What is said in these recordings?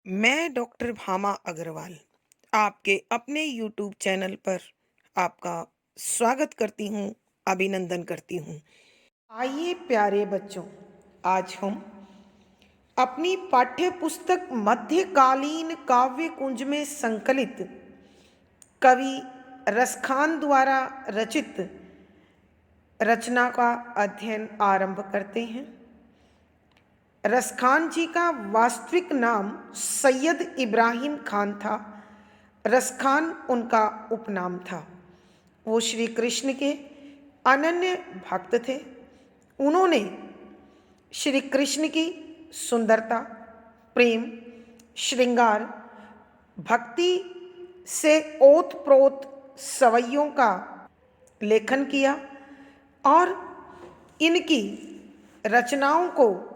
मैं डॉक्टर भामा अग्रवाल आपके अपने यूट्यूब चैनल पर आपका स्वागत करती हूँ, अभिनंदन करती हूँ। आइए प्यारे बच्चों, आज हम अपनी पाठ्य पुस्तक मध्यकालीन काव्य कुंज में संकलित कवि रसखान द्वारा रचित रचना का अध्ययन आरंभ करते हैं। रसखान जी का वास्तविक नाम सैयद इब्राहिम खान था। रसखान उनका उपनाम था। वो श्री कृष्ण के अनन्य भक्त थे। उन्होंने श्री कृष्ण की सुंदरता, प्रेम, श्रृंगार, भक्ति से ओत-प्रोत सवैयों का लेखन किया और इनकी रचनाओं को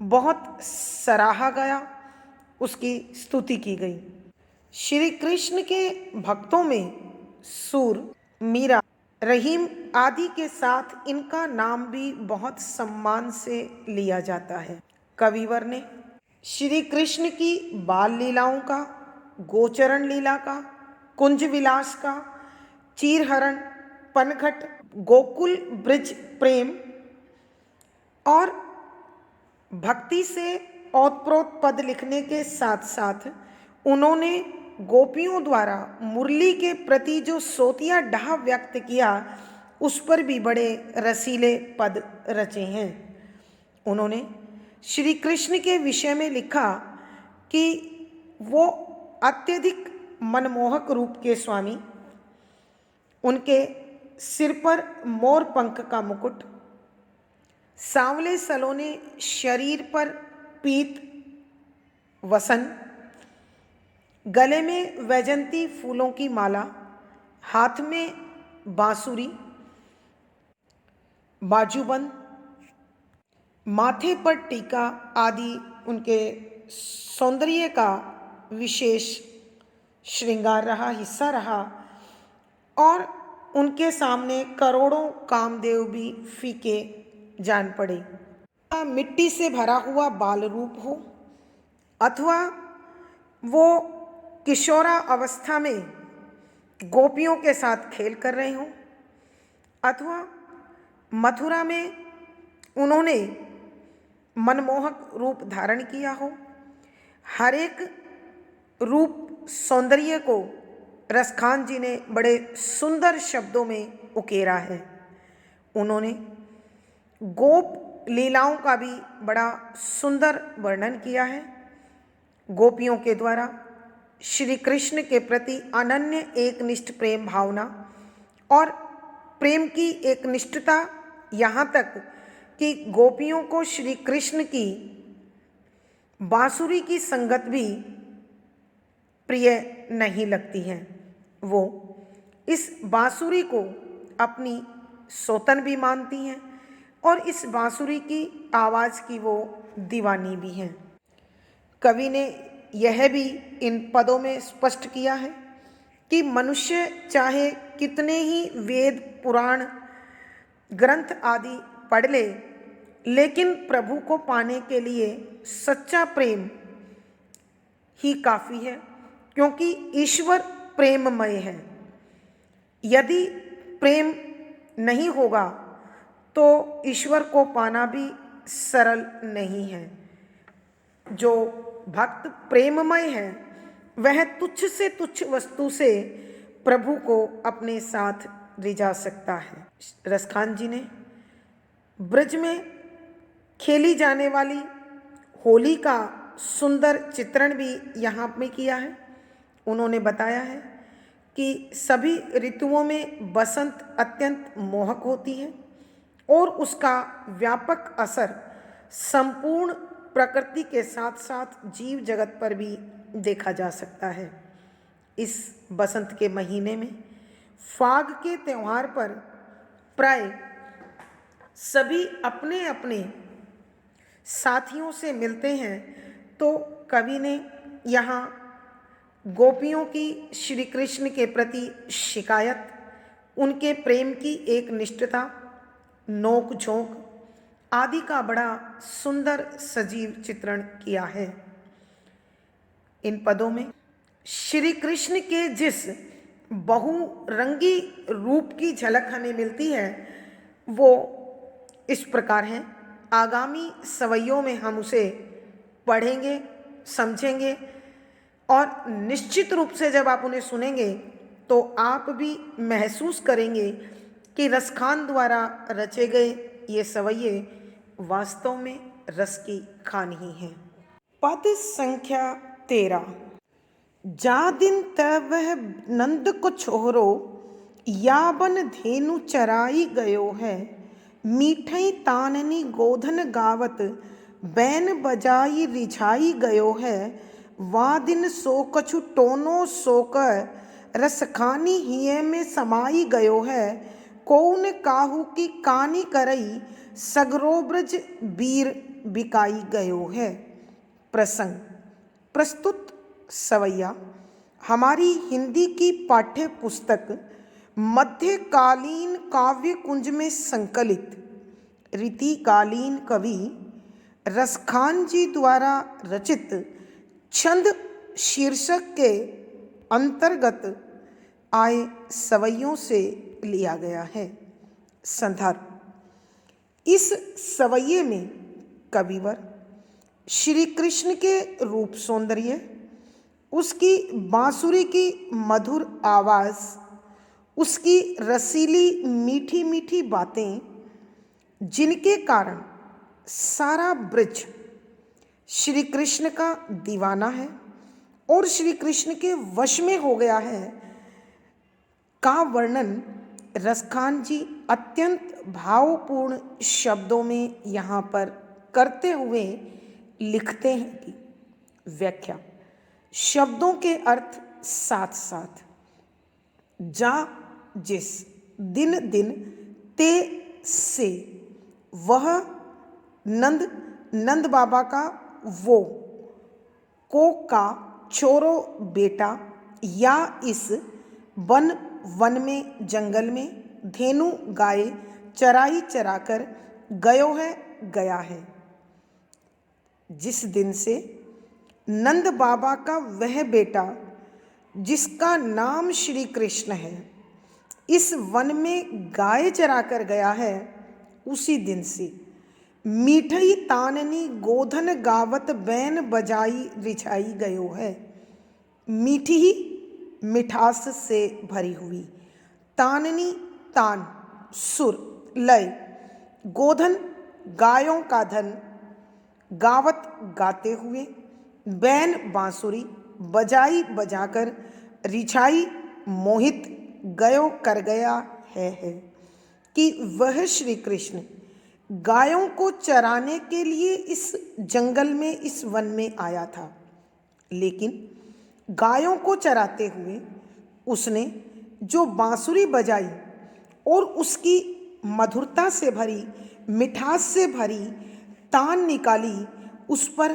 बहुत सराहा गया, उसकी स्तुति की गई। श्री कृष्ण के भक्तों में सूर, मीरा, रहीम आदि के साथ इनका नाम भी बहुत सम्मान से लिया जाता है। कविवर ने श्री कृष्ण की बाल लीलाओं का, गोचरण लीला का, कुंज विलास का, चीरहरण, पनघट, गोकुल ब्रिज प्रेम और भक्ति से ओतप्रोत पद लिखने के साथ साथ उन्होंने गोपियों द्वारा मुरली के प्रति जो सोतिया डाह व्यक्त किया, उस पर भी बड़े रसीले पद रचे हैं। उन्होंने श्री कृष्ण के विषय में लिखा कि वो अत्यधिक मनमोहक रूप के स्वामी, उनके सिर पर मोर पंख का मुकुट, सांवले सलोने शरीर पर पीत वसन, गले में वैजंती फूलों की माला, हाथ में बांसुरी, बाजूबंद, माथे पर टीका आदि उनके सौंदर्य का विशेष श्रृंगार रहा, हिस्सा रहा और उनके सामने करोड़ों कामदेव भी फीके जान पड़े। मिट्टी से भरा हुआ बाल रूप हो अथवा वो किशोरा अवस्था में गोपियों के साथ खेल कर रहे हों अथवा मथुरा में उन्होंने मनमोहक रूप धारण किया हो, हर एक रूप सौंदर्य को रसखान जी ने बड़े सुंदर शब्दों में उकेरा है। उन्होंने गोप लीलाओं का भी बड़ा सुंदर वर्णन किया है। गोपियों के द्वारा श्री कृष्ण के प्रति अनन्य एकनिष्ठ प्रेम भावना और प्रेम की एक निष्ठता, यहाँ तक कि गोपियों को श्री कृष्ण की बांसुरी की संगत भी प्रिय नहीं लगती है। वो इस बांसुरी को अपनी सौतन भी मानती हैं और इस बांसुरी की आवाज़ की वो दीवानी भी हैं। कवि ने यह भी इन पदों में स्पष्ट किया है कि मनुष्य चाहे कितने ही वेद, पुराण, ग्रंथ आदि पढ़ ले, लेकिन प्रभु को पाने के लिए सच्चा प्रेम ही काफ़ी है, क्योंकि ईश्वर प्रेममय है। यदि प्रेम नहीं होगा तो ईश्वर को पाना भी सरल नहीं है। जो भक्त प्रेममय है वह तुच्छ से तुच्छ वस्तु से प्रभु को अपने साथ रिझा सकता है। रसखान जी ने ब्रज में खेली जाने वाली होली का सुंदर चित्रण भी यहाँ में किया है। उन्होंने बताया है कि सभी ऋतुओं में बसंत अत्यंत मोहक होती है और उसका व्यापक असर संपूर्ण प्रकृति के साथ साथ जीव जगत पर भी देखा जा सकता है। इस बसंत के महीने में फाग के त्यौहार पर प्राय सभी अपने अपने साथियों से मिलते हैं, तो कवि ने यहाँ गोपियों की श्री कृष्ण के प्रति शिकायत, उनके प्रेम की एक निष्ठता, नोक झोंक आदि का बड़ा सुंदर सजीव चित्रण किया है। इन पदों में श्री कृष्ण के जिस बहुरंगी रूप की झलक हमें मिलती है वो इस प्रकार है। आगामी सवैयों में हम उसे पढ़ेंगे, समझेंगे और निश्चित रूप से जब आप उन्हें सुनेंगे तो आप भी महसूस करेंगे कि रसखान द्वारा रचे गए ये सवैये वास्तव में रस की खान ही हैं। पद संख्या 13। जा दिन तब वह नंद को छोरो, याबन धेनु चराई गयो है। मीठई ताननी गोधन गावत, बैन बजाई रिझाई गयो है। वा दिन सो कछु टोनो सोकर, रसखानी हिये में समाई गयो है। कौन काहू की कानी करई, सगरो ब्रज बीर बिकाई गयो है। प्रसंग। प्रस्तुत सवैया हमारी हिंदी की पाठ्य पुस्तक मध्यकालीन काव्य कुंज में संकलित रीतिकालीन कवि रसखान जी द्वारा रचित छंद शीर्षक के अंतर्गत आए सवैयों से लिया गया है। संदर्भ। इस सवैये में कविवर श्री कृष्ण के रूप सौंदर्य, उसकी बांसुरी की मधुर आवाज़, उसकी रसीली मीठी मीठी बातें, जिनके कारण सारा ब्रज श्री कृष्ण का दीवाना है और श्री कृष्ण के वश में हो गया है, का वर्णन रसखान जी अत्यंत भावपूर्ण शब्दों में यहाँ पर करते हुए लिखते हैं कि व्याख्या। शब्दों के अर्थ साथ साथ। जा जिस, दिन दिन, ते से, वह नंद नंद बाबा का वो, को का छोरो बेटा, या इस वन वन में जंगल में, धेनु गाय चराई चराकर, गयो है गया है। जिस दिन से नंद बाबा का वह बेटा जिसका नाम श्री कृष्ण है इस वन में गाय चराकर गया है, उसी दिन से मीठई ताननी गोधन गावत, बैन बजाई रिझाई गयो है। मीठी ही मिठास से भरी हुई, ताननी तान सुर लय, गोधन गायों का धन, गावत गाते हुए, बैन बांसुरी बजाई बजाकर, रिझाई मोहित, गयो कर गया है कि वह श्री कृष्ण गायों को चराने के लिए इस जंगल में, इस वन में आया था। लेकिन गायों को चराते हुए उसने जो बांसुरी बजाई और उसकी मधुरता से भरी, मिठास से भरी तान निकाली, उस पर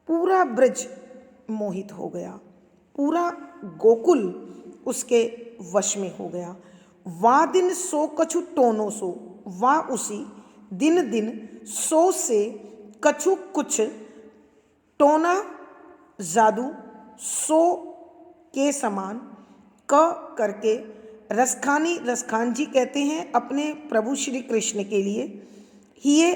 पूरा ब्रज मोहित हो गया, पूरा गोकुल उसके वश में हो गया। वा दिन सो कछु टोनो सो, वा उसी दिन दिन, सो से कछु कुछ, टोना जादू, सो के समान, क करके रसखानी, रसखान जी कहते हैं अपने प्रभु श्री कृष्ण के लिए, हिये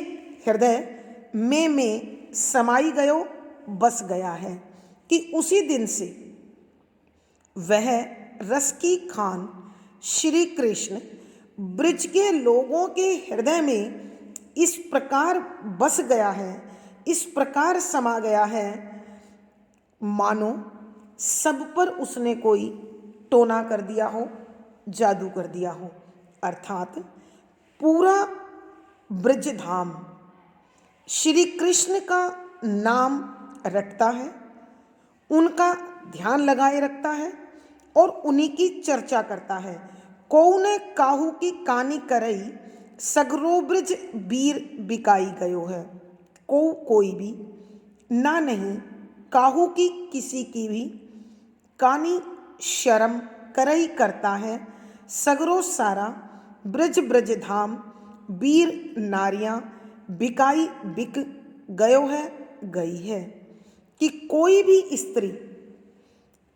हृदय में समाई गयो, बस गया है, कि उसी दिन से वह रस की खान श्री कृष्ण ब्रज के लोगों के हृदय में इस प्रकार बस गया है, इस प्रकार समा गया है, मानो सब पर उसने कोई टोना कर दिया हो, जादू कर दिया हो। अर्थात पूरा ब्रजधाम श्री कृष्ण का नाम रटता है, उनका ध्यान लगाए रखता है और उन्हीं की चर्चा करता है। कौन काहू की कानी करई, सगरो ब्रज बीर बिकाई गयो है। कोई भी, ना नहीं, काहू की किसी की भी, कानी शर्म, करई करता है, सगरो सारा, ब्रज ब्रज धाम, बीर नारियां, बिकाई बिक, गयो है गई है। कि कोई भी स्त्री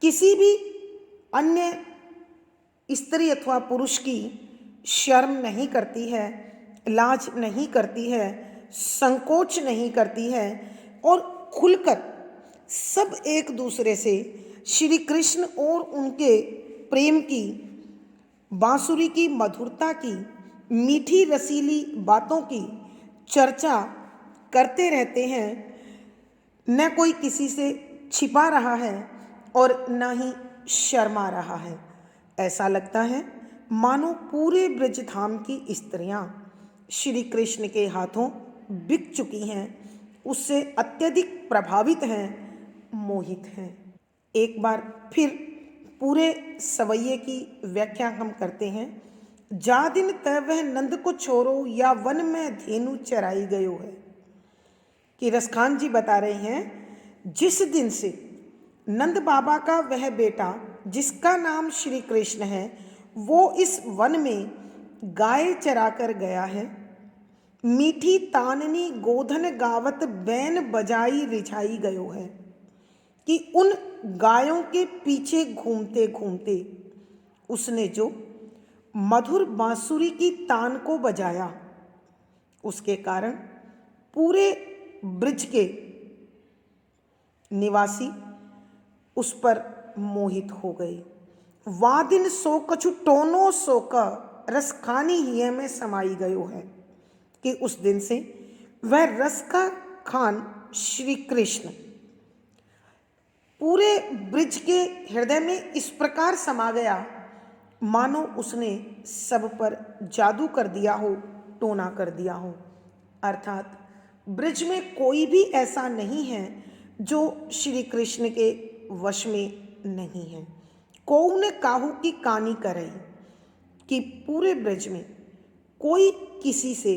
किसी भी अन्य स्त्री अथवा पुरुष की शर्म नहीं करती है, लाज नहीं करती है, संकोच नहीं करती है और खुलकर सब एक दूसरे से श्री कृष्ण और उनके प्रेम की, बांसुरी की मधुरता की, मीठी रसीली बातों की चर्चा करते रहते हैं। न कोई किसी से छिपा रहा है और न ही शर्मा रहा है। ऐसा लगता है मानो पूरे ब्रजधाम की स्त्रियां श्री कृष्ण के हाथों बिक चुकी हैं, उससे अत्यधिक प्रभावित हैं, मोहित हैं। एक बार फिर पूरे सवैये की व्याख्या हम करते हैं। जा दिन तय वह नंद को छोरो, या वन में धेनु चराई गयो है। कि रसखान जी बता रहे हैं, जिस दिन से नंद बाबा का वह बेटा जिसका नाम श्री कृष्ण है, वो इस वन में गाय चरा कर गया है, मीठी ताननी गोधन गावत बैन बजाई रिझाई गयो है, कि उन गायों के पीछे घूमते घूमते उसने जो मधुर बांसुरी की तान को बजाया, उसके कारण पूरे ब्रिज के निवासी उस पर मोहित हो गए। वादिन सो कछु टोनो सोक रसखानी हिय में समाई गयो है। कि उस दिन से वह रस का खान श्री कृष्ण पूरे ब्रिज के हृदय में इस प्रकार समा गया मानो उसने सब पर जादू कर दिया हो, टोना कर दिया हो। अर्थात ब्रिज में कोई भी ऐसा नहीं है जो श्री कृष्ण के वश में नहीं है। कौन काहू की कानी करे, कि पूरे ब्रिज में कोई किसी से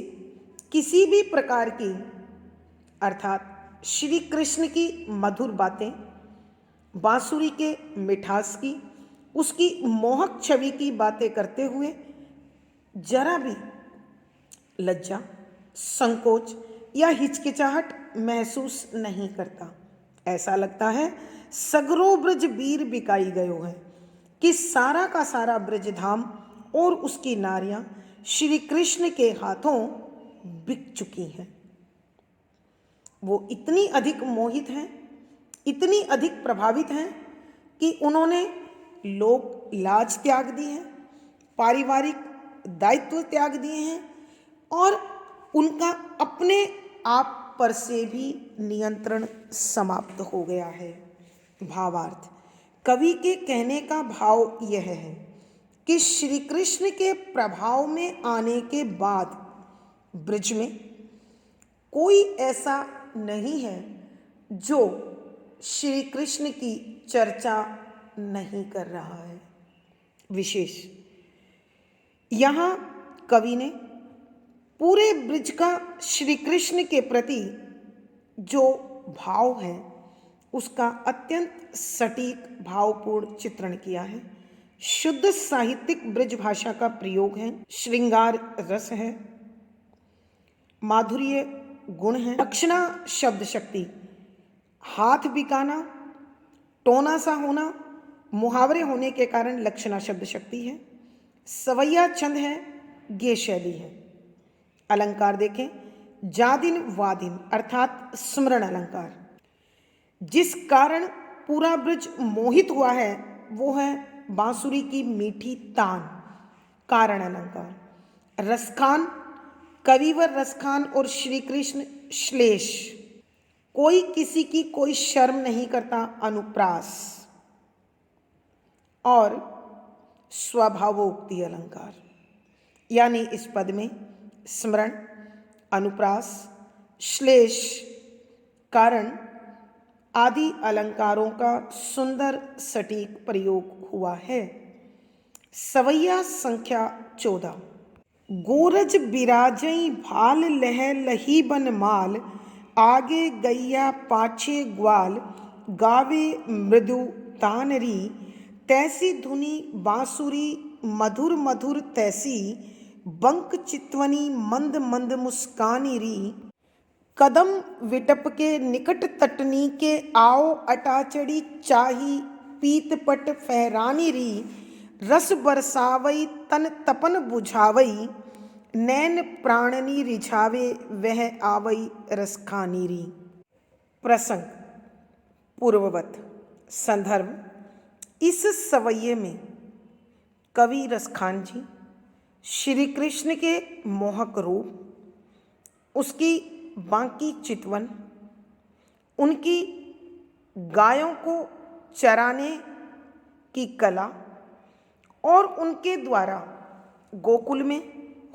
किसी भी प्रकार की, अर्थात श्री कृष्ण की मधुर बातें, बांसुरी के मिठास की, उसकी मोहक छवि की बातें करते हुए जरा भी लज्जा, संकोच या हिचकिचाहट महसूस नहीं करता। ऐसा लगता है सगरो ब्रज वीर बिकाई गयो है, कि सारा का सारा ब्रजधाम और उसकी नारियां श्री कृष्ण के हाथों बिक चुकी हैं। वो इतनी अधिक मोहित हैं, इतनी अधिक प्रभावित हैं कि उन्होंने लोक लाज त्याग दी है, पारिवारिक दायित्व त्याग दिए हैं और उनका अपने आप पर से भी नियंत्रण समाप्त हो गया है। भावार्थ, कवि के कहने का भाव यह है कि श्री कृष्ण के प्रभाव में आने के बाद ब्रिज में कोई ऐसा नहीं है जो श्री कृष्ण की चर्चा नहीं कर रहा है। विशेष यहाँ कवि ने पूरे ब्रिज का श्री कृष्ण के प्रति जो भाव है उसका अत्यंत सटीक भावपूर्ण चित्रण किया है। शुद्ध साहित्यिक ब्रिज भाषा का प्रयोग है, श्रृंगार रस है, माधुर्य गुण है, लक्षणा शब्द शक्ति, हाथ बिकाना, टोना सा होना, मुहावरे होने के कारण लक्षणा शब्द शक्ति है, सवैया छंद है, गे शैली है। अलंकार देखें, जादिन वादिन अर्थात स्मरण अलंकार। जिस कारण पूरा ब्रिज मोहित हुआ है वो है बांसुरी की मीठी तान, कारण अलंकार। रसखान, कविवर रसखान और श्री कृष्ण श्लेष, कोई किसी की कोई शर्म नहीं करता, अनुप्रास और स्वभावोक्ति अलंकार। यानी इस पद में स्मरण, अनुप्रास, श्लेष, कारण आदि अलंकारों का सुंदर सटीक प्रयोग हुआ है। सवैया संख्या 14। गोरज बिराजई भाल लह लही बन माल, आगे गैया पाछे ग्वाल, गावे मृदु तानरी, तैसी धुनी बांसुरी मधुर मधुर तैसी, बंक चितवनी मंद मंद मुस्कानी री, कदम विटप के निकट तटनी के आओ अटा चढ़ी चाही पीत पट फहरानी री रस बरसावई तन तपन बुझावई नैन प्राणनी रिझावे वह आवई रस खानी री। प्रसंग पूर्ववत। संदर्भ। इस सवैये में कवि रसखान जी श्री कृष्ण के मोहक रूप, उसकी बांकी चितवन, उनकी गायों को चराने की कला और उनके द्वारा गोकुल में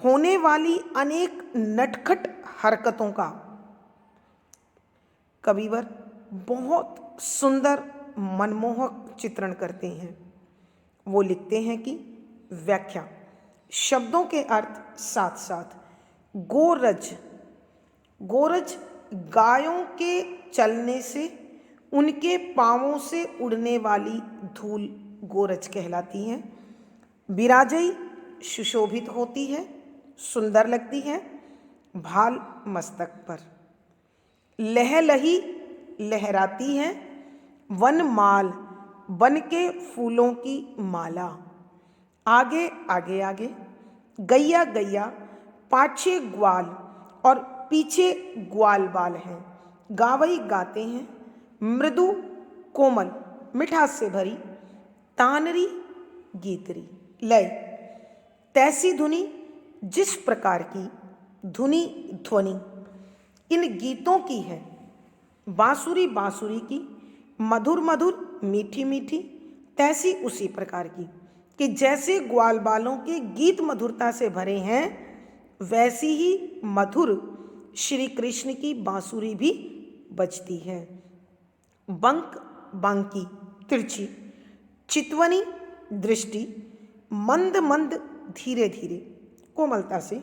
होने वाली अनेक नटखट हरकतों का कविवर बहुत सुंदर मनमोहक चित्रण करते हैं। वो लिखते हैं कि व्याख्या। शब्दों के अर्थ साथ साथ। गोरज, गोरज गायों के चलने से उनके पांवों से उड़ने वाली धूल गोरज कहलाती है। विराजई सुशोभित होती है, सुंदर लगती है। भाल मस्तक पर। लहलही लहराती है। वनमाल, वन के फूलों की माला। आगे आगे आगे। गैया गैया, पाछे ग्वाल और पीछे ग्वाल बाल हैं। गावई गाते हैं। मृदु कोमल मिठास से भरी। तानरी गीतरी। लय, तैसी धुनी जिस प्रकार की धुनी ध्वनि इन गीतों की है, बांसुरी बांसुरी की मधुर मधुर मीठी मीठी, तैसी उसी प्रकार की कि जैसे ग्वाल बालों के गीत मधुरता से भरे हैं, वैसी ही मधुर श्री कृष्ण की बांसुरी भी बजती है। बंक बांकी तिरछी, चितवनी दृष्टि, मंद मंद धीरे धीरे कोमलता से,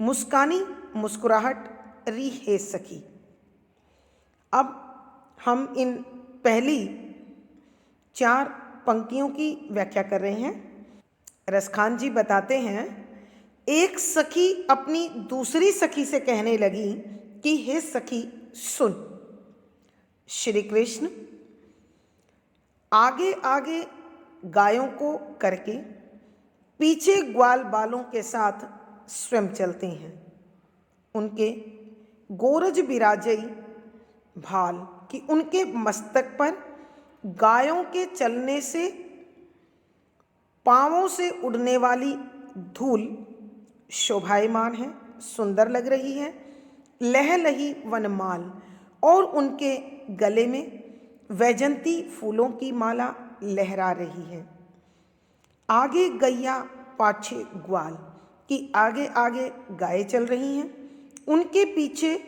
मुस्कानी मुस्कुराहट री हे सखी। अब हम इन पहली 4 पंक्तियों की व्याख्या कर रहे हैं। रसखान जी बताते हैं, एक सखी अपनी दूसरी सखी से कहने लगी कि हे सखी सुन। श्री कृष्ण आगे आगे गायों को करके पीछे ग्वाल बालों के साथ स्वयं चलते हैं। उनके गोरज विराजई भाल कि उनके मस्तक पर गायों के चलने से पांवों से उड़ने वाली धूल शोभायमान है, सुंदर लग रही है। लहलही वनमाल, और उनके गले में वैजंती फूलों की माला लहरा रही है। आगे गैया पाछे ग्वाल कि आगे आगे गायें चल रही हैं, उनके पीछे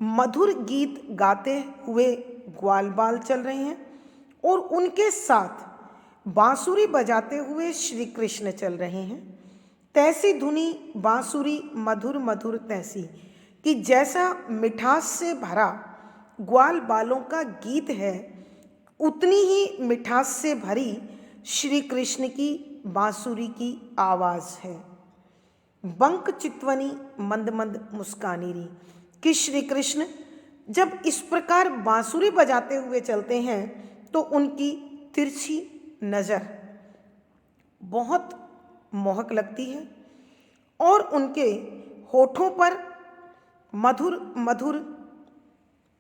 मधुर गीत गाते हुए ग्वाल बाल चल रहे हैं, और उनके साथ बांसुरी बजाते हुए श्री कृष्ण चल रहे हैं। तैसी धुनी बांसुरी मधुर मधुर तैसी कि जैसा मिठास से भरा ग्वाल बालों का गीत है, उतनी ही मिठास से भरी श्री कृष्ण की बांसुरी की आवाज़ है। बंक चितवनी मंद मंद मुस्कानी री कि श्री कृष्ण जब इस प्रकार बांसुरी बजाते हुए चलते हैं तो उनकी तिरछी नज़र बहुत मोहक लगती है, और उनके होठों पर मधुर मधुर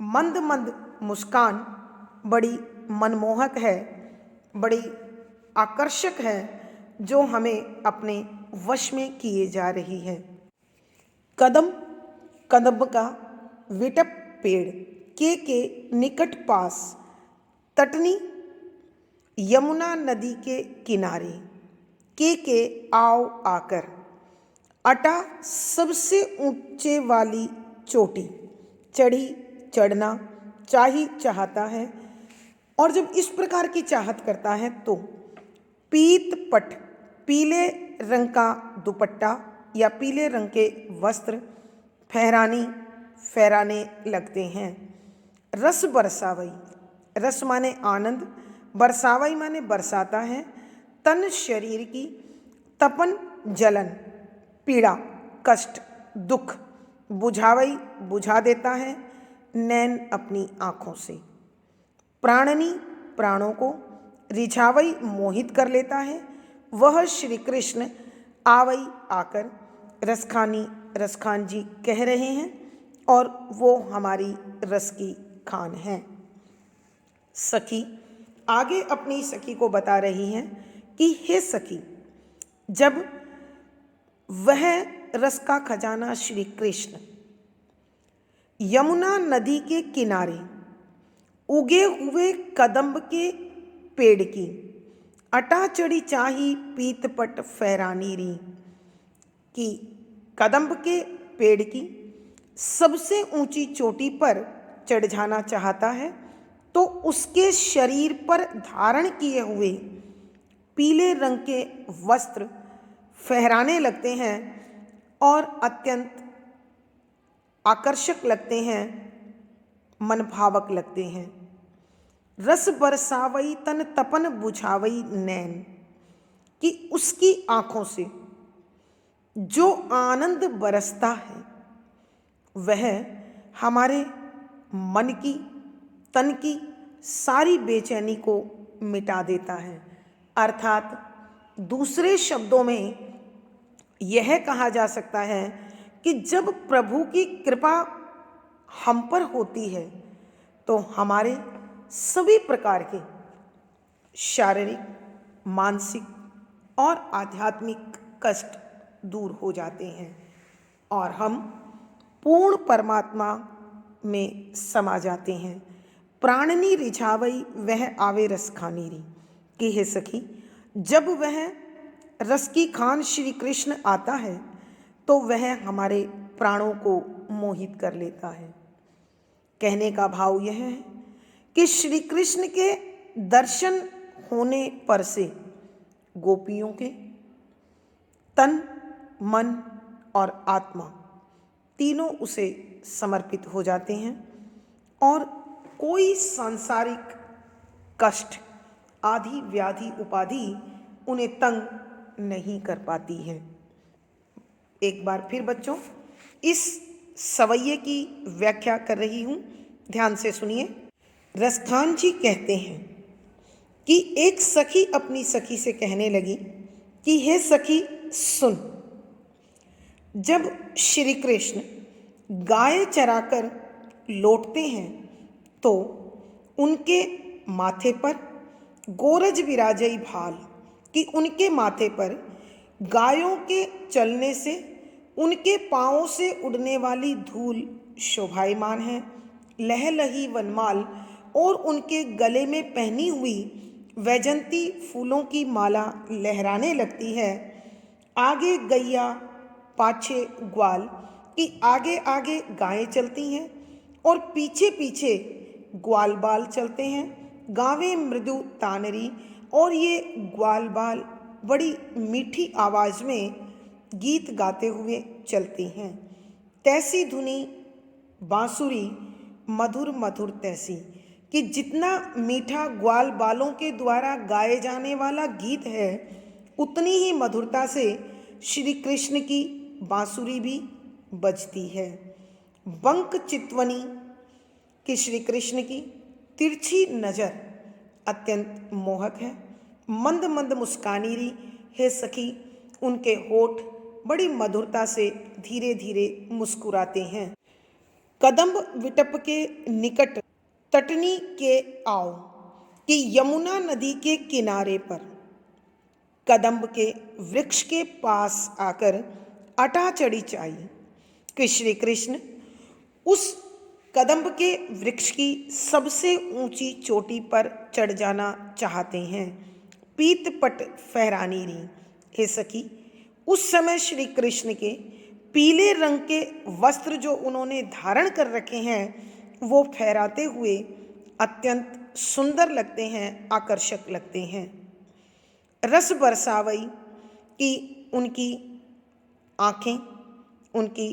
मंद मंद मुस्कान बड़ी मनमोहक है, बड़ी आकर्षक है, जो हमें अपने वश में किए जा रही है। कदम, कदम का विटप पेड़ के निकट पास, तटनी यमुना नदी के किनारे, के आओ आकर, अटा सबसे ऊंचे वाली चोटी, चढ़ी चढ़ना चाही चाहता है, और जब इस प्रकार की चाहत करता है तो पीत पट पीले रंग का दुपट्टा या पीले रंग के वस्त्र फहराने लगते हैं। रस बरसावई, रस माने आनंद, बरसावई माने बरसाता है। तन शरीर की, तपन जलन, पीड़ा कष्ट दुख, बुझावई बुझा देता है नैन अपनी आँखों से। प्राणनी प्राणों को रिझावई मोहित कर लेता है। वह श्री कृष्ण आवई आकर रसखानी रसखान जी कह रहे हैं और वो हमारी रस की खान है। सखी आगे अपनी सखी को बता रही हैं कि हे सखी, जब वह रस का खजाना श्री कृष्ण यमुना नदी के किनारे उगे हुए कदम्ब के पेड़ की अटा चढ़ी चाही पीतपट फहरानी री, कि कदम्ब के पेड़ की सबसे ऊंची चोटी पर चढ़ जाना चाहता है तो उसके शरीर पर धारण किए हुए पीले रंग के वस्त्र फहराने लगते हैं और अत्यंत आकर्षक लगते हैं, मनभावक लगते हैं। रस बरसावई तन तपन बुझावई नैन, कि उसकी आँखों से जो आनंद बरसता है वह हमारे मन की तन की सारी बेचैनी को मिटा देता है। अर्थात दूसरे शब्दों में यह कहा जा सकता है कि जब प्रभु की कृपा हम पर होती है तो हमारे सभी प्रकार के शारीरिक, मानसिक और आध्यात्मिक कष्ट दूर हो जाते हैं और हम पूर्ण परमात्मा में समा जाते हैं। प्राणनी रिझावई वह आवे रस खानी री, कि हे सखी, जब वह रस की खान श्री कृष्ण आता है तो वह हमारे प्राणों को मोहित कर लेता है। कहने का भाव यह है कि श्री कृष्ण के दर्शन होने पर से गोपियों के तन, मन और आत्मा तीनों उसे समर्पित हो जाते हैं और कोई सांसारिक कष्ट, आदि व्याधि उपाधि उन्हें तंग नहीं कर पाती है। एक बार फिर बच्चों इस सवैये की व्याख्या कर रही हूँ, ध्यान से सुनिए। रसखान जी कहते हैं कि एक सखी अपनी सखी से कहने लगी कि हे सखी सुन, जब श्री कृष्ण गाय चराकर लौटते हैं तो उनके माथे पर गोरज विराजई भाल, कि उनके माथे पर गायों के चलने से उनके पाँवों से उड़ने वाली धूल शोभायमान है। लहलही वनमाल और उनके गले में पहनी हुई वैजंती फूलों की माला लहराने लगती है। आगे गैया पाछे ग्वाल, कि आगे आगे गायें चलती हैं और पीछे पीछे ग्वाल बाल चलते हैं। गावें मृदु तानरी, और ये ग्वाल बाल बड़ी मीठी आवाज़ में गीत गाते हुए चलती हैं। तैसी धुनी बांसुरी मधुर मधुर तैसी, कि जितना मीठा ग्वाल बालों के द्वारा गाए जाने वाला गीत है उतनी ही मधुरता से श्री कृष्ण की बांसुरी भी बजती है। बंक चितवनी, कि श्री कृष्ण की तिरछी नज़र अत्यंत मोहक है। मंद मंद मुस्कानी री, हे सखी, उनके होठ बड़ी मधुरता से धीरे धीरे मुस्कुराते हैं। कदम्ब विटप के निकट तटनी के आओ, कि यमुना नदी के किनारे पर कदम्ब के वृक्ष के पास आकर अटा चढ़ी चाहिए, कि श्री कृष्ण उस कदम्ब के वृक्ष की सबसे ऊंची चोटी पर चढ़ जाना चाहते हैं। पीतपट फहरानी री, हे सखी, उस समय श्री कृष्ण के पीले रंग के वस्त्र जो उन्होंने धारण कर रखे हैं वो फहराते हुए अत्यंत सुंदर लगते हैं, आकर्षक लगते हैं। रस बरसावई, कि उनकी आँखें, उनकी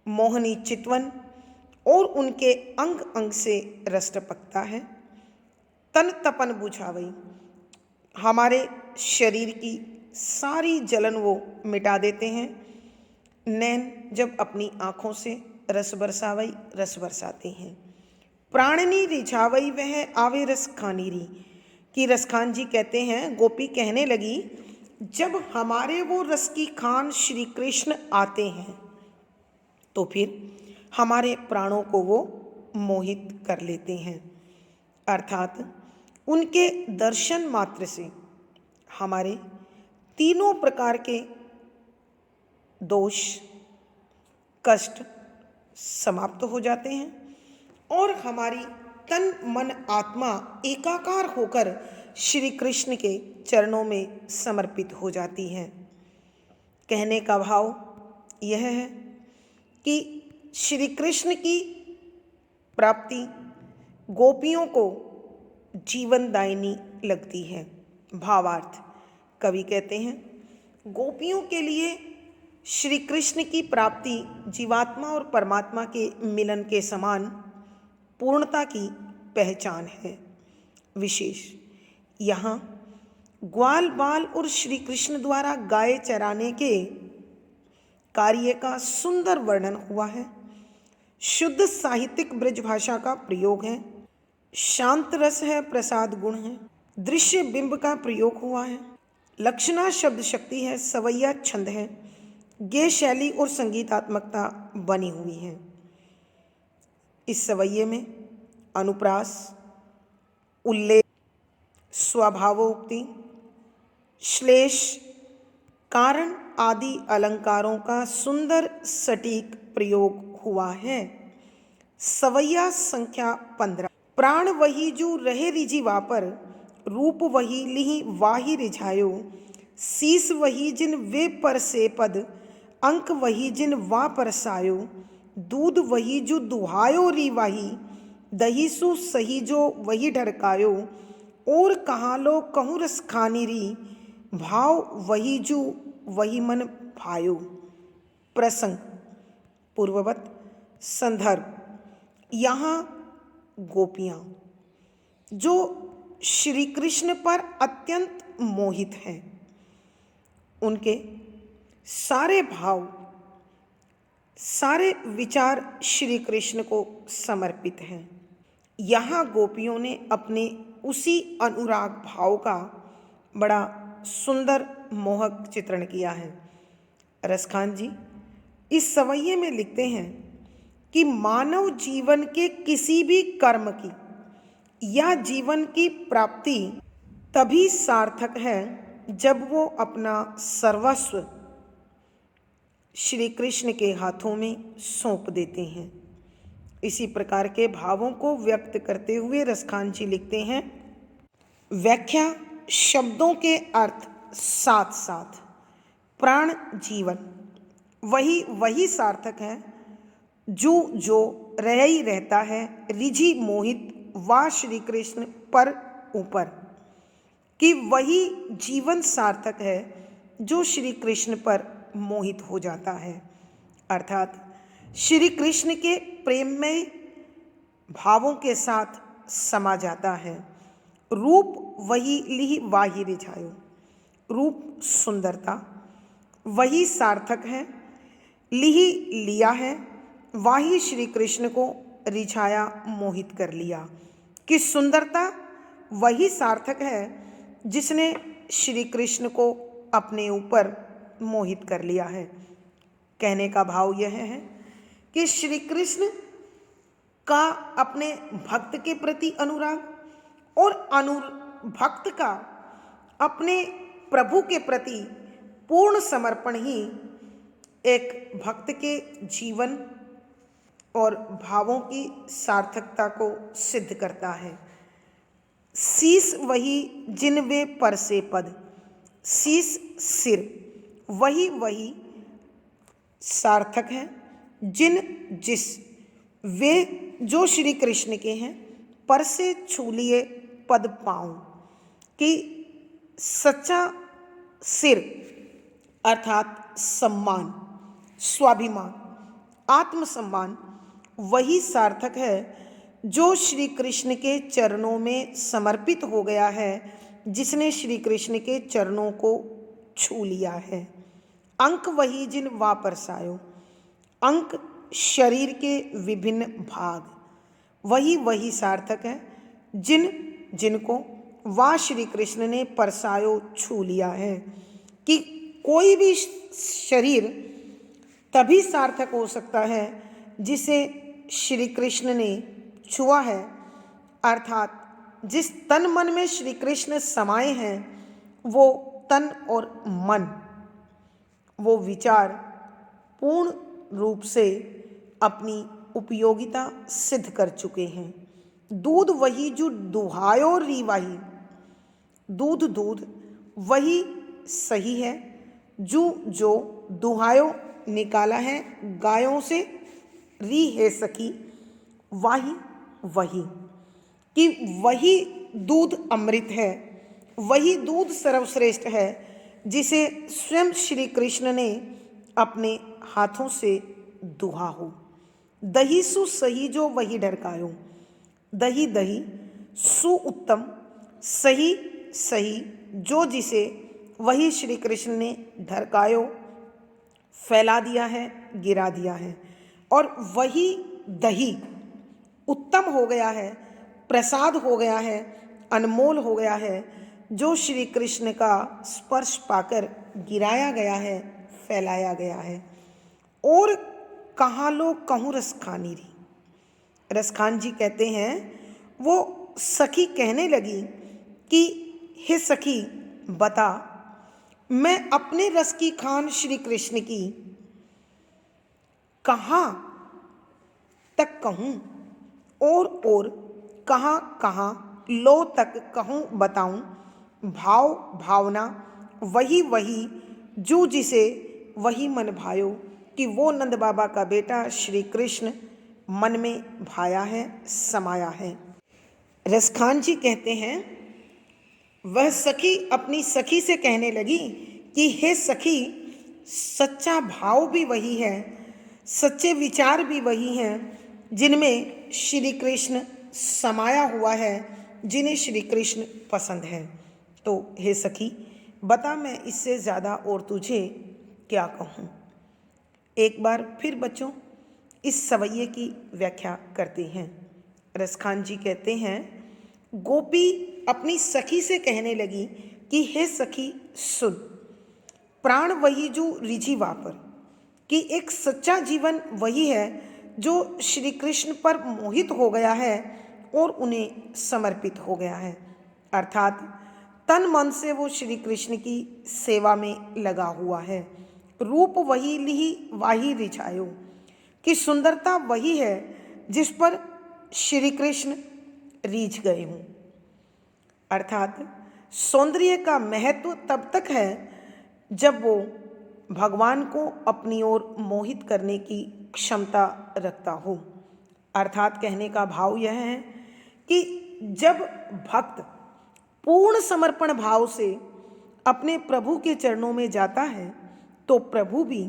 मोहनी चितवन और उनके अंग अंग से रस टपकता है। तन तपन बुझावई, हमारे शरीर की सारी जलन वो मिटा देते हैं। नैन जब अपनी आँखों से रस बरसाते हैं। प्राणनी रिझावई वह आवे रस खानी री, कि रसखान जी कहते हैं, गोपी कहने लगी, जब हमारे वो रस की खान श्री कृष्ण आते हैं तो फिर हमारे प्राणों को वो मोहित कर लेते हैं। अर्थात उनके दर्शन मात्र से हमारे तीनों प्रकार के दोष, कष्ट समाप्त हो जाते हैं और हमारी तन मन आत्मा एकाकार होकर श्री कृष्ण के चरणों में समर्पित हो जाती है। कहने का भाव यह है कि श्री कृष्ण की प्राप्ति गोपियों को जीवनदायिनी लगती है। भावार्थ, कवि कहते हैं, गोपियों के लिए श्री कृष्ण की प्राप्ति जीवात्मा और परमात्मा के मिलन के समान पूर्णता की पहचान है। विशेष यहाँ ग्वाल बाल और श्री कृष्ण द्वारा गाय चराने के कार्य का सुंदर वर्णन हुआ है। शुद्ध साहित्यिक ब्रज भाषा का प्रयोग है। शांत रस है, प्रसाद गुण है, दृश्य बिंब का प्रयोग हुआ है। लक्षणा शब्द शक्ति है, सवैया छंद है, गेय शैली और संगीतात्मकता बनी हुई है। इस सवैये में अनुप्रास, उल्लेख, स्वभावोक्ति, श्लेष, कारण आदि अलंकारों का सुंदर सटीक प्रयोग हुआ है। सवैया संख्या 15। प्राण वही जो रहे रिझी वापर, रूप वही लिहि वाही रिझायो, शीस वही जिन वे पर से पद, अंक वही जिन वा परसायो, दूध वही जो दुहायो री वाही, दही सु सही जो वही ढरकायो, और कहाँ लो कहूँ रस खानी री, भाव वही जो वही मन भायो। प्रसंग पूर्ववत। संदर्भ, यहाँ गोपियाँ जो श्री कृष्ण पर अत्यंत मोहित हैं, उनके सारे भाव, सारे विचार श्री कृष्ण को समर्पित हैं। यहाँ गोपियों ने अपने उसी अनुराग भाव का बड़ा सुंदर मोहक चित्रण किया है। रसखान जी इस सवैये में लिखते हैं कि मानव जीवन के किसी भी कर्म की या जीवन की प्राप्ति तभी सार्थक है जब वो अपना सर्वस्व श्री कृष्ण के हाथों में सौंप देते हैं। इसी प्रकार के भावों को व्यक्त करते हुए रसखान जी लिखते हैं, व्याख्या शब्दों के अर्थ साथ साथ प्राण जीवन वही सार्थक है जो रह ही रहता है रिझी मोहित वा श्री कृष्ण पर ऊपर, कि वही जीवन सार्थक है जो श्री कृष्ण पर मोहित हो जाता है। अर्थात श्री कृष्ण के प्रेममय भावों के साथ समा जाता है। रूप वही लिहि वाही रिझायो, रूप सुंदरता वही सार्थक है, लिहि लिया है, वाही श्री कृष्ण को रिझाया मोहित कर लिया, कि सुंदरता वही सार्थक है जिसने श्री कृष्ण को अपने ऊपर मोहित कर लिया है। कहने का भाव यह है कि श्री कृष्ण का अपने भक्त के प्रति अनुराग और भक्त का अपने प्रभु के प्रति पूर्ण समर्पण ही एक भक्त के जीवन और भावों की सार्थकता को सिद्ध करता है। शीस वही जिन वे पर से पद, शीस सिर वही सार्थक है जिन जिस वे जो श्री कृष्ण के हैं, पर से छू लिए पद पाऊं, कि सच्चा सिर अर्थात सम्मान, स्वाभिमान, आत्मसम्मान वही सार्थक है जो श्री कृष्ण के चरणों में समर्पित हो गया है, जिसने श्री कृष्ण के चरणों को छू लिया है। अंक वही जिन वापरसायो, अंक शरीर के विभिन्न भाग, वही वही सार्थक है जिन जिनको वाह श्री कृष्ण ने परसायो छू लिया है। कि कोई भी शरीर तभी सार्थक हो सकता है जिसे श्री कृष्ण ने छुआ है, अर्थात जिस तन मन में श्री कृष्ण समाये हैं वो तन और मन, वो विचार पूर्ण रूप से अपनी उपयोगिता सिद्ध कर चुके हैं। दूध वही जो दुहायो री वही, दूध दूध वही सही है जो दुहायो निकाला है गायों से, री है सखी वाही वही। कि वही दूध अमृत है, वही दूध सर्वश्रेष्ठ है जिसे स्वयं श्री कृष्ण ने अपने हाथों से दुहा हो। दही सु सही जो वही ढरकायो, दही दही सु उत्तम, सही सही जो जिसे वही श्री कृष्ण ने ढरकायो, फैला दिया है, गिरा दिया है। और वही दही उत्तम हो गया है, प्रसाद हो गया है, अनमोल हो गया है, जो श्री कृष्ण का स्पर्श पाकर गिराया गया है, फैलाया गया है। और कहाँ लो कहूँ रसखानी री, रसखान जी कहते हैं वो सखी कहने लगी कि हे सखी बता, मैं अपने रस की खान श्री कृष्ण की कहाँ तक कहूँ और कहाँ कहाँ लो तक कहूँ बताऊँ। भाव भावना वही वही जो जिसे वही मन भायो, कि वो नंद बाबा का बेटा श्री कृष्ण मन में भाया है, समाया है। रसखान जी कहते हैं वह सखी अपनी सखी से कहने लगी कि हे सखी, सच्चा भाव भी वही है, सच्चे विचार भी वही हैं जिनमें श्री कृष्ण समाया हुआ है, जिन्हें श्री कृष्ण पसंद है। तो हे सखी बता, मैं इससे ज़्यादा और तुझे क्या कहूँ। एक बार फिर बच्चों इस सवैये की व्याख्या करते हैं। रसखान जी कहते हैं गोपी अपनी सखी से कहने लगी कि हे सखी सुन, प्राण वही जो रिझी वापर, कि एक सच्चा जीवन वही है जो श्री कृष्ण पर मोहित हो गया है और उन्हें समर्पित हो गया है, अर्थात तन मन से वो श्री कृष्ण की सेवा में लगा हुआ है। रूप वही लिही वाही रिझायो, कि सुंदरता वही है जिस पर श्री कृष्ण रीझ गए हों, अर्थात सौंदर्य का महत्व तब तक है जब वो भगवान को अपनी ओर मोहित करने की क्षमता रखता हो। अर्थात कहने का भाव यह है कि जब भक्त पूर्ण समर्पण भाव से अपने प्रभु के चरणों में जाता है तो प्रभु भी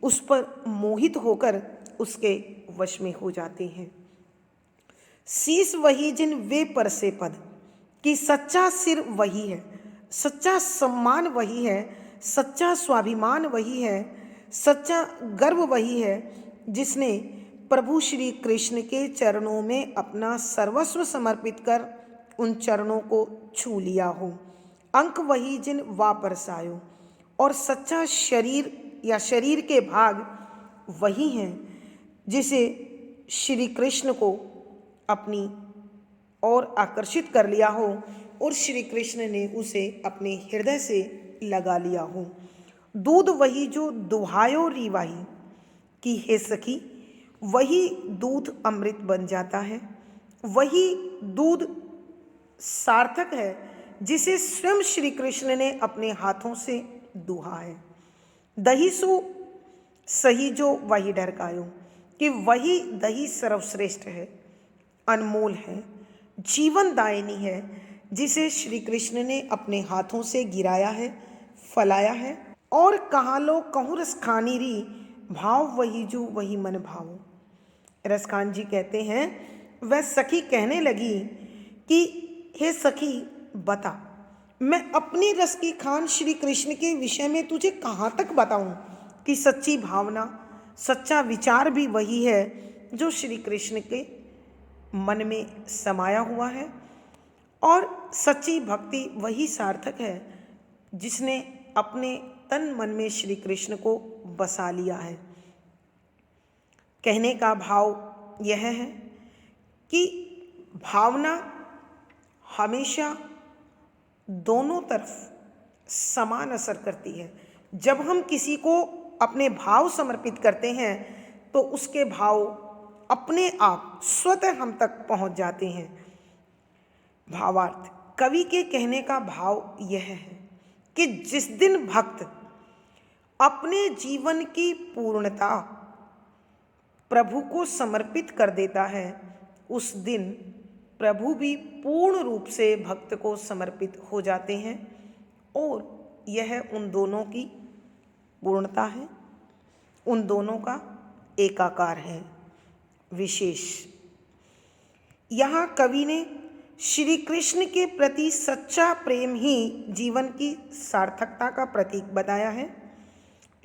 उस पर मोहित होकर उसके वश में हो जाते हैं। शीस वही जिन वे पर से पद, कि सच्चा सिर वही है, सच्चा सम्मान वही है, सच्चा स्वाभिमान वही है, सच्चा गर्व वही है जिसने प्रभु श्री कृष्ण के चरणों में अपना सर्वस्व समर्पित कर उन चरणों को छू लिया हो। अंक वही जिन वापरसायो, और सच्चा शरीर या शरीर के भाग वही हैं जिसे श्री कृष्ण को अपनी ओर आकर्षित कर लिया हो और श्री कृष्ण ने उसे अपने हृदय से लगा लिया हो। दूध वही जो दुहायो री वाही, कि हे सखी वही दूध अमृत बन जाता है, वही दूध सार्थक है जिसे स्वयं श्री कृष्ण ने अपने हाथों से दुहा है। दही सो सही जो वही ढरकायो, कि वही दही सर्वश्रेष्ठ है, अनमोल है, जीवनदायिनी है, जिसे श्री कृष्ण ने अपने हाथों से गिराया है, फलाया है। और कहाँ लो कहूँ रसखानी री, भाव वही जो वही मन भावो। रसखान जी कहते हैं वह सखी कहने लगी कि हे सखी बता, मैं अपनी रस की खान श्री कृष्ण के विषय में तुझे कहाँ तक बताऊं। कि सच्ची भावना, सच्चा विचार भी वही है जो श्री कृष्ण के मन में समाया हुआ है, और सच्ची भक्ति वही सार्थक है जिसने अपने तन मन में श्री कृष्ण को बसा लिया है। कहने का भाव यह है कि भावना हमेशा दोनों तरफ समान असर करती है। जब हम किसी को अपने भाव समर्पित करते हैं तो उसके भाव अपने आप स्वतः हम तक पहुंच जाते हैं। भावार्थ, कवि के कहने का भाव यह है कि जिस दिन भक्त अपने जीवन की पूर्णता प्रभु को समर्पित कर देता है, उस दिन प्रभु भी पूर्ण रूप से भक्त को समर्पित हो जाते हैं, और यह उन दोनों की पूर्णता है, उन दोनों का एकाकार है। विशेष यहाँ कवि ने श्री कृष्ण के प्रति सच्चा प्रेम ही जीवन की सार्थकता का प्रतीक बताया है।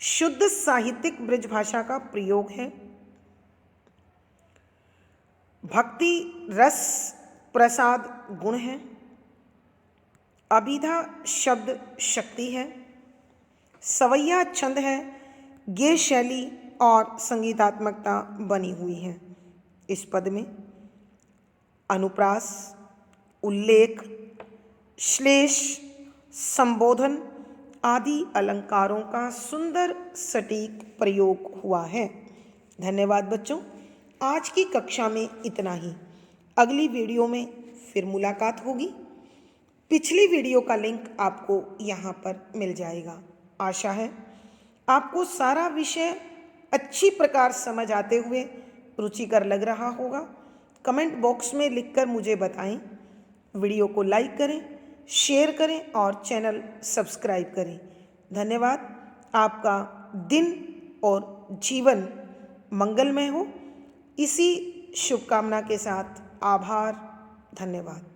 शुद्ध साहित्यिक ब्रज भाषा का प्रयोग है। भक्ति रस प्रसाद गुण है। अभिधा शब्द शक्ति है। सवैया छंद है। गेय शैली और संगीतात्मकता बनी हुई है। इस पद में अनुप्रास, उल्लेख, श्लेष, संबोधन आदि अलंकारों का सुंदर सटीक प्रयोग हुआ है। धन्यवाद बच्चों, आज की कक्षा में इतना ही। अगली वीडियो में फिर मुलाकात होगी। पिछली वीडियो का लिंक आपको यहाँ पर मिल जाएगा। आशा है आपको सारा विषय अच्छी प्रकार समझ आते हुए रुचिकर लग रहा होगा। कमेंट बॉक्स में लिखकर मुझे बताएं। वीडियो को लाइक करें, शेयर करें और चैनल सब्सक्राइब करें। धन्यवाद। आपका दिन और जीवन मंगलमय हो, इसी शुभकामना के साथ आभार। धन्यवाद।